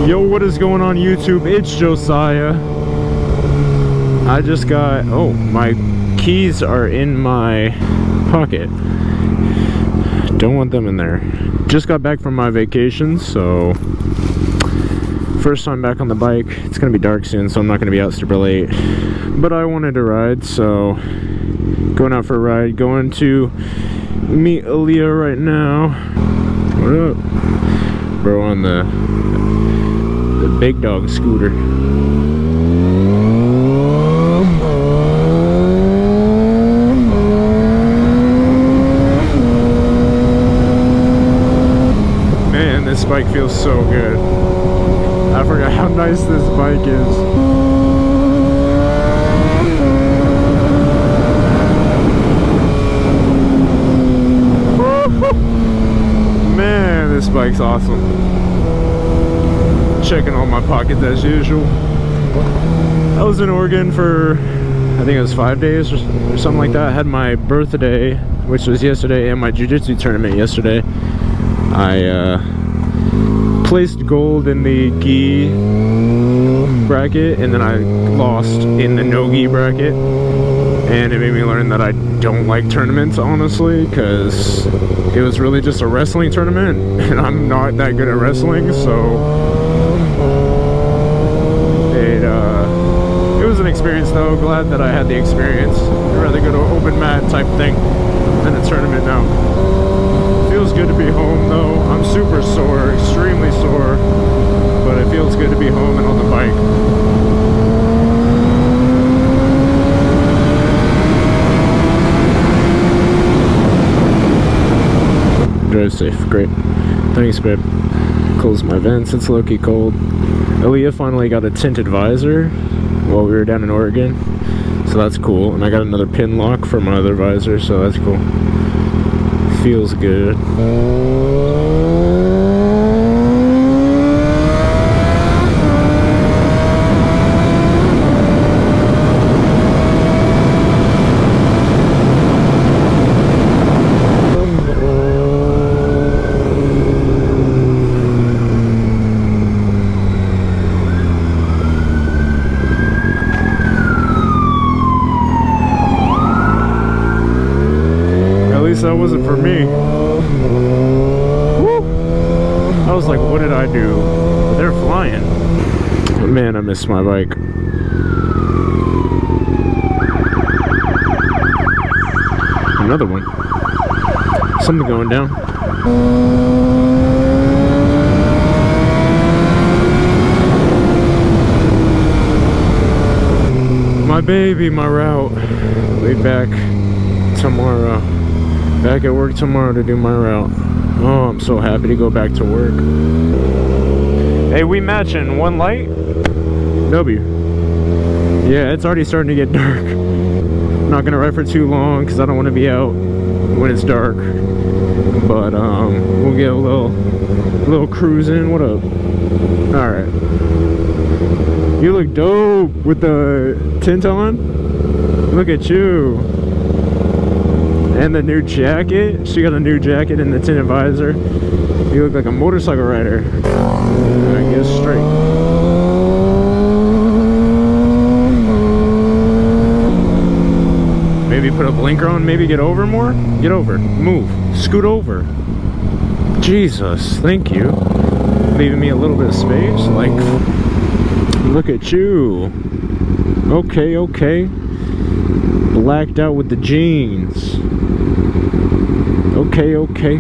Yo, what is going on YouTube? It's Josiah. I just got, oh, my keys are in my pocket. Don't want them in there. Just got back from my vacation, so first time back on the bike. It's gonna be dark soon, so I'm not gonna be out super late. But I wanted to ride, so going out for a ride. Going to meet Aaliyah right now. What up? Bro on the big dog scooter. Man, this bike feels so good. I forgot how nice this bike is. Man, this bike's awesome. Checking all my pockets as usual. I was in Oregon for, I think it was 5 days or something like that. I had my birthday, which was yesterday, and my jiu-jitsu tournament yesterday. I placed gold in the gi bracket, and then I lost in the no gi bracket. And it made me learn that I don't like tournaments, honestly, because it was really just a wrestling tournament, and I'm not that good at wrestling, so it was an experience though. Glad that I had the experience. I'd rather go to an open mat type thing than a tournament now. Feels good to be home though. I'm super sore, extremely sore, but it feels good to be home and on the bike. Drive safe, great. Thanks, babe. Close my vents, it's low-key cold. Aaliyah finally got a tinted visor while we were down in Oregon, so that's cool. And I got another pin lock for my other visor, so that's cool. Feels good. That wasn't for me. Woo! I was like, what did I do? They're flying. But man, I missed my bike. Another one. Something going down. My baby, my route. I'll be back tomorrow. Back at work tomorrow to do my route. Oh, I'm so happy to go back to work. Hey, we matching one light? W. Yeah, it's already starting to get dark. I'm not gonna ride for too long because I don't want to be out when it's dark. But we'll get a little cruising. What up? All right. You look dope with the tint on. Look at you. And the new jacket. She got a new jacket and the tinted visor. You look like a motorcycle rider. I guess straight. Maybe put a blinker on, maybe get over more? Get over. Move. Scoot over. Jesus, thank you. Leaving me a little bit of space. Like, look at you. Okay, okay. Blacked out with the jeans. Okay, okay.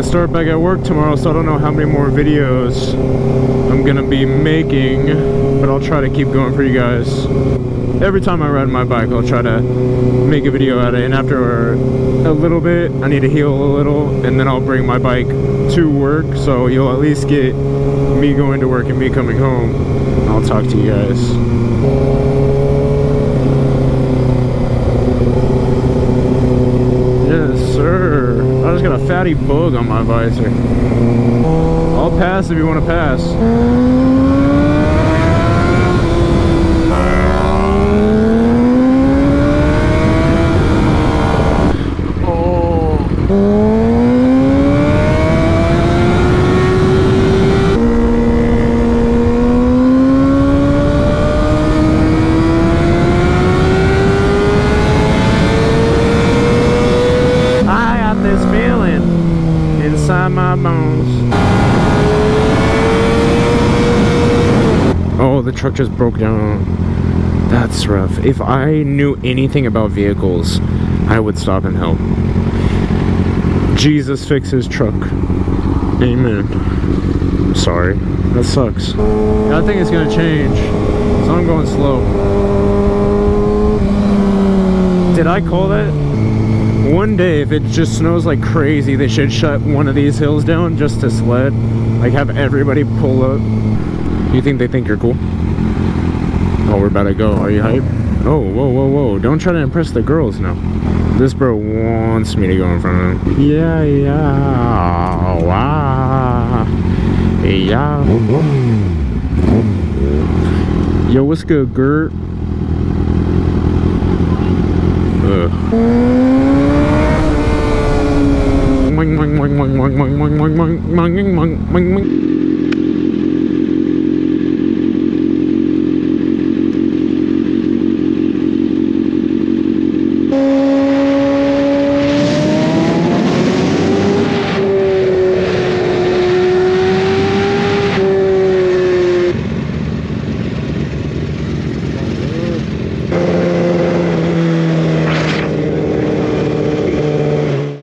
Start back at work tomorrow, so I don't know how many more videos I'm gonna be making, but I'll try to keep going for you guys. every time I ride my bike, I'll try to make a video out of it. And after a little bit, I need to heal a little, and then I'll bring my bike to work. So you'll at least get me going to work and me coming home. I'll talk to you guys. Yes, sir. I just got a fatty bug on my visor. I'll pass if you want to pass. My bones. Oh, the truck just broke down. That's rough. If I knew anything about vehicles, I would stop and help. Jesus fix his truck. Amen. Sorry. That sucks. I think it's gonna change. So I'm going slow. Did I call that? One day, if it just snows like crazy, they should shut one of these hills down just to sled. Like, have everybody pull up. You think they think you're cool? Oh, we're about to go. Are you hyped? Oh, whoa, whoa, whoa. Don't try to impress the girls now. This bro wants me to go in front of him. Yeah, yeah. Wow. Yeah. Yo, what's good, Gert?